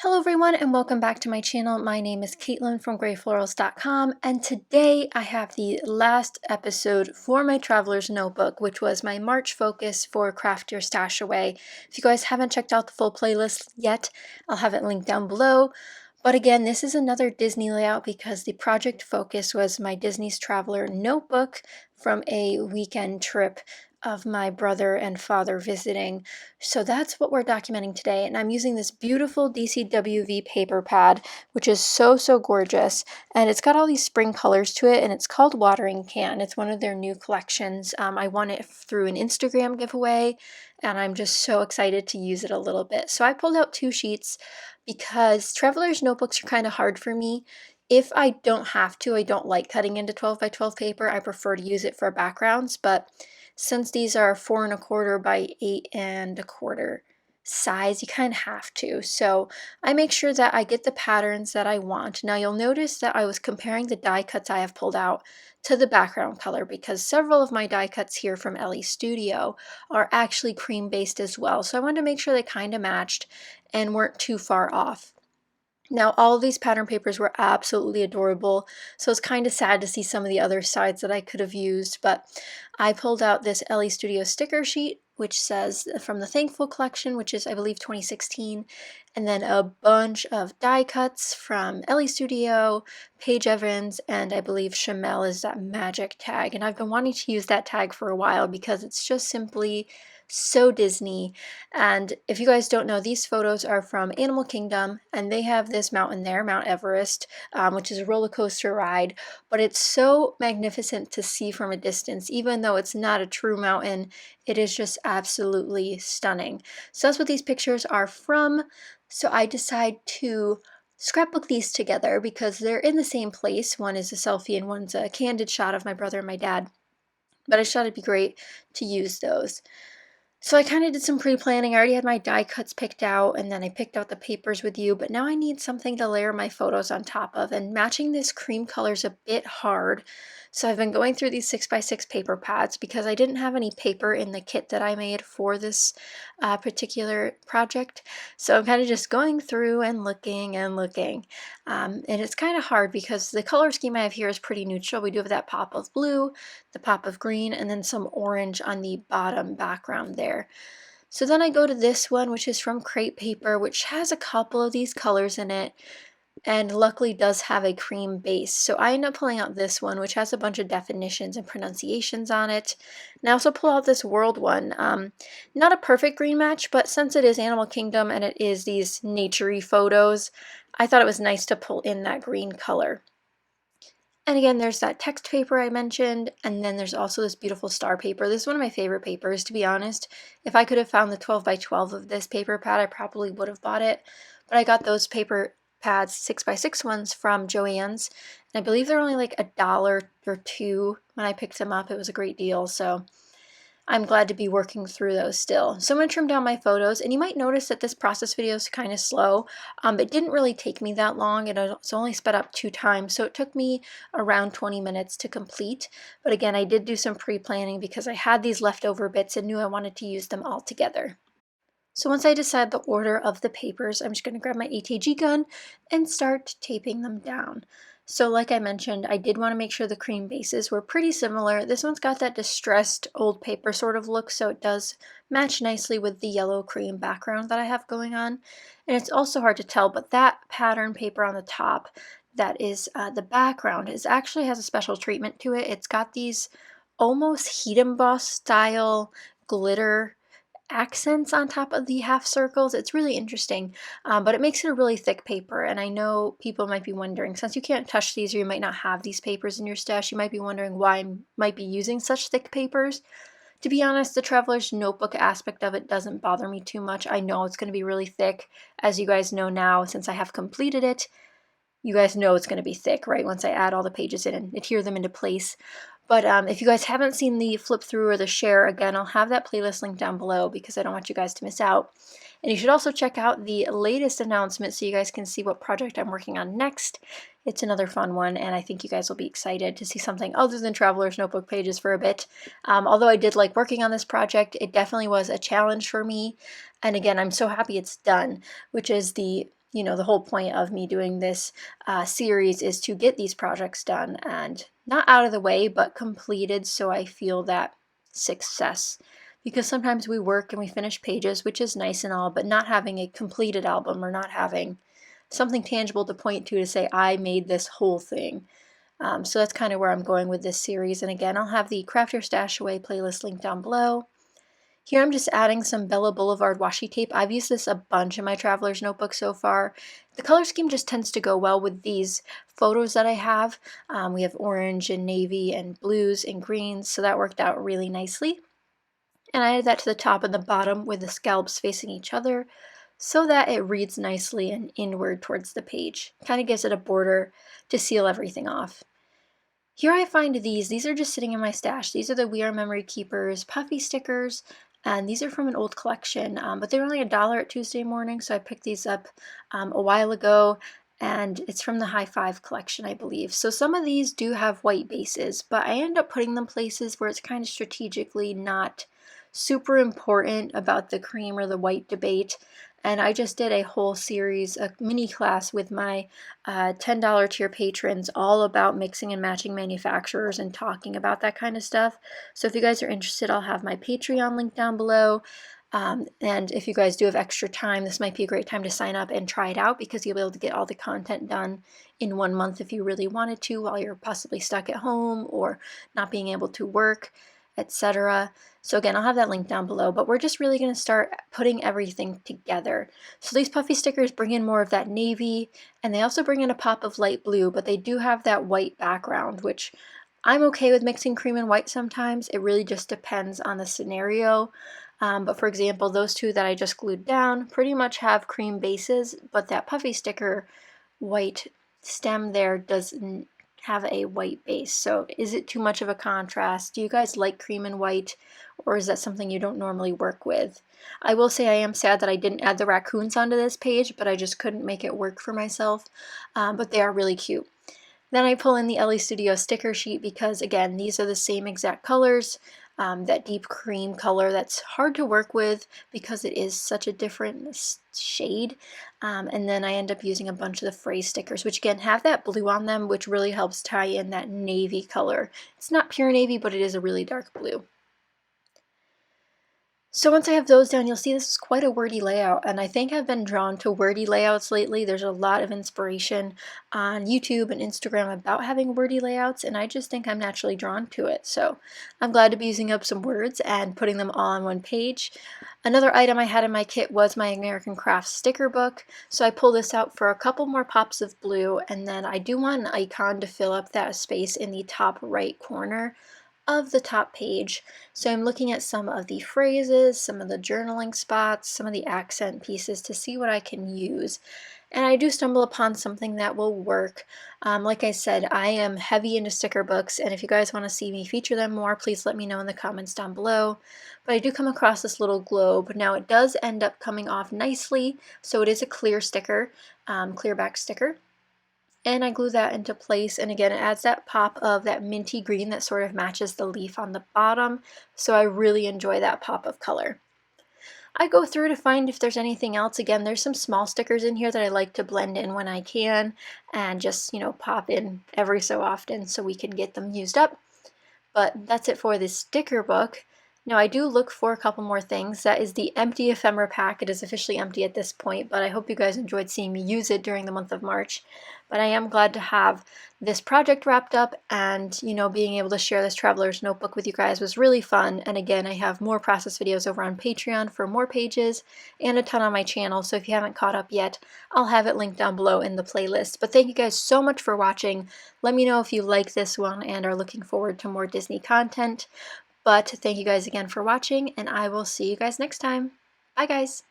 Hello everyone and welcome back to my channel. My name is Katelyn from Florals.com, and today I have the last episode for my Traveler's Notebook, which was my March focus for Craft Your Stash Away. If you guys haven't checked out the full playlist yet, I'll have it linked down below. But again, this is another Disney layout because the project focus was my Disney's Traveler Notebook from a weekend trip of my brother and father visiting. So that's what we're documenting today, and I'm using this beautiful DCWV paper pad, which is so gorgeous, and it's got all these spring colors to it, and it's called Watering Can. It's one of their new collections. I won it through an Instagram giveaway, and I'm just so excited to use it a little bit. So I pulled out 2 sheets because Traveler's Notebooks are kind of hard for me. If I don't have to, I don't like cutting into 12 by 12 paper. I prefer to use it for backgrounds, but since these are 4 1/4 by 8 1/4 size, you kind of have to. So I make sure that I get the patterns that I want. Now you'll notice that I was comparing the die cuts I have pulled out to the background color because several of my die cuts here from LE Studio are actually cream based as well. So I wanted to make sure they kind of matched and weren't too far off. Now, all of these pattern papers were absolutely adorable, so it's kind of sad to see some of the other sides that I could have used, but I pulled out this LE Studio sticker sheet, which says from the Thankful collection, which is, I believe, 2016, and then a bunch of die cuts from LE Studio, Paige Evans, and I believe Chamel is that magic tag, and I've been wanting to use that tag for a while because it's just simply so Disney. And if you guys don't know, these photos are from Animal Kingdom, and they have this mountain there, Mount Everest, which is a roller coaster ride, but it's so magnificent to see from a distance. Even though it's not a true mountain, it is just absolutely stunning. So that's what these pictures are from. So I decide to scrapbook these together because they're in the same place. One is a selfie and one's a candid shot of my brother and my dad, but I thought it'd be great to use those. So I kind of did some pre-planning. I already had my die cuts picked out, and then I picked out the papers with you, but now I need something to layer my photos on top of, and matching this cream color is a bit hard. So I've been going through these 6x6 paper pads because I didn't have any paper in the kit that I made for this particular project. So I'm kind of just going through and looking and looking. And it's kind of hard because the color scheme I have here is pretty neutral. We do have that pop of blue, the pop of green, and then some orange on the bottom background there. So then I go to this one, which is from Crepe Paper, which has a couple of these colors in it, and luckily does have a cream base. So I end up pulling out this one, which has a bunch of definitions and pronunciations on it. And I also pull out this World one. Not a perfect green match, but since it is Animal Kingdom and it is these nature-y photos, I thought it was nice to pull in that green color. And again, there's that text paper I mentioned, and then there's also this beautiful star paper. This is one of my favorite papers, to be honest. If I could have found the 12 by 12 of this paper pad, I probably would have bought it. But I got those paper pads, 6x6 ones, from Joann's, and I believe they're only like $1 or $2 when I picked them up. It was a great deal, so I'm glad to be working through those still. So I'm going to trim down my photos, and you might notice that this process video is kind of slow. It didn't really take me that long, and it's only sped up 2 times, so it took me around 20 minutes to complete. But again, I did do some pre-planning because I had these leftover bits and knew I wanted to use them all together. So once I decide the order of the papers, I'm just going to grab my ATG gun and start taping them down. So like I mentioned, I did want to make sure the cream bases were pretty similar. This one's got that distressed old paper sort of look, so it does match nicely with the yellow cream background that I have going on. And it's also hard to tell, but that pattern paper on the top that is the background actually has a special treatment to it. It's got these almost heat emboss style glitter accents on top of the half circles. It's really interesting, but it makes it a really thick paper. And I know people might be wondering, since you can't touch these or you might not have these papers in your stash, you might be wondering why I might be using such thick papers. To be honest, the Traveler's Notebook aspect of it doesn't bother me too much. I know it's going to be really thick. As you guys know now, since I have completed it, you guys know it's going to be thick, right? Once I add all the pages in and adhere them into place. But if you guys haven't seen the flip through or the share, again, I'll have that playlist linked down below because I don't want you guys to miss out. And you should also check out the latest announcement so you guys can see what project I'm working on next. It's another fun one, and I think you guys will be excited to see something other than Traveler's Notebook pages for a bit. Although I did like working on this project, it definitely was a challenge for me. And again, I'm so happy it's done, which is the you know, the whole point of me doing this series is to get these projects done and not out of the way, but completed, so I feel that success. Because sometimes we work and we finish pages, which is nice and all, but not having a completed album or not having something tangible to point to say, I made this whole thing. So that's kind of where I'm going with this series. And again, I'll have the Craft Your Stash Away playlist linked down below. Here I'm just adding some Bella Boulevard washi tape. I've used this a bunch in my traveler's notebook so far. The color scheme just tends to go well with these photos that I have. We have orange and navy and blues and greens, so that worked out really nicely. And I added that to the top and the bottom with the scallops facing each other so that it reads nicely and inward towards the page. Kind of gives it a border to seal everything off. Here I find these are just sitting in my stash. These are the We Are Memory Keepers puffy stickers, and these are from an old collection, but they were only $1 at Tuesday Morning, so I picked these up a while ago, and it's from the High Five collection, I believe. So some of these do have white bases, but I end up putting them places where it's kind of strategically not super important about the cream or the white debate. And I just did a whole series, a mini class with my $10 tier patrons all about mixing and matching manufacturers and talking about that kind of stuff. So if you guys are interested, I'll have my Patreon link down below. And if you guys do have extra time, this might be a great time to sign up and try it out, because you'll be able to get all the content done in 1 month if you really wanted to while you're possibly stuck at home or not being able to work, etc. So again, I'll have that link down below, but we're just really going to start putting everything together. So these puffy stickers bring in more of that navy, and they also bring in a pop of light blue, but they do have that white background, which I'm okay with mixing cream and white sometimes. It really just depends on the scenario. But for example, those two that I just glued down pretty much have cream bases, but that puffy sticker white stem there doesn't have a white base. So is it too much of a contrast? Do you guys like cream and white, or is that something you don't normally work with? I will say I am sad that I didn't add the raccoons onto this page, but I just couldn't make it work for myself. But they are really cute. Then I pull in the LE Studio sticker sheet because, again, these are the same exact colors. That deep cream color that's hard to work with because it is such a different shade. And then I end up using a bunch of the phrase stickers, which again have that blue on them, which really helps tie in that navy color. It's not pure navy, but it is a really dark blue. So once I have those down, you'll see this is quite a wordy layout, and I think I've been drawn to wordy layouts lately. There's a lot of inspiration on YouTube and Instagram about having wordy layouts, and I just think I'm naturally drawn to it. So I'm glad to be using up some words and putting them all on one page. Another item I had in my kit was my American Crafts sticker book, so I pulled this out for a couple more pops of blue, and then I do want an icon to fill up that space in the top right corner of the top page. So I'm looking at some of the phrases, some of the journaling spots, some of the accent pieces to see what I can use. And I do stumble upon something that will work. Like I said, I am heavy into sticker books, and if you guys want to see me feature them more, please let me know in the comments down below. But I do come across this little globe. Now it does end up coming off nicely, so it is a clear sticker, clear back sticker. And I glue that into place, and again it adds that pop of that minty green that sort of matches the leaf on the bottom, so I really enjoy that pop of color. I go through to find if there's anything else. Again, there's some small stickers in here that I like to blend in when I can and just, you know, pop in every so often so we can get them used up. But that's it for this sticker book. Now I do look for a couple more things. That is the empty ephemera pack. It is officially empty at this point, but I hope you guys enjoyed seeing me use it during the month of March. But I am glad to have this project wrapped up, and, you know, being able to share this traveler's notebook with you guys was really fun. And again, I have more process videos over on Patreon for more pages and a ton on my channel, so if you haven't caught up yet, I'll have it linked down below in the playlist. But thank you guys so much for watching. Let me know if you like this one and are looking forward to more Disney content. But thank you guys again for watching, and I will see you guys next time. Bye guys!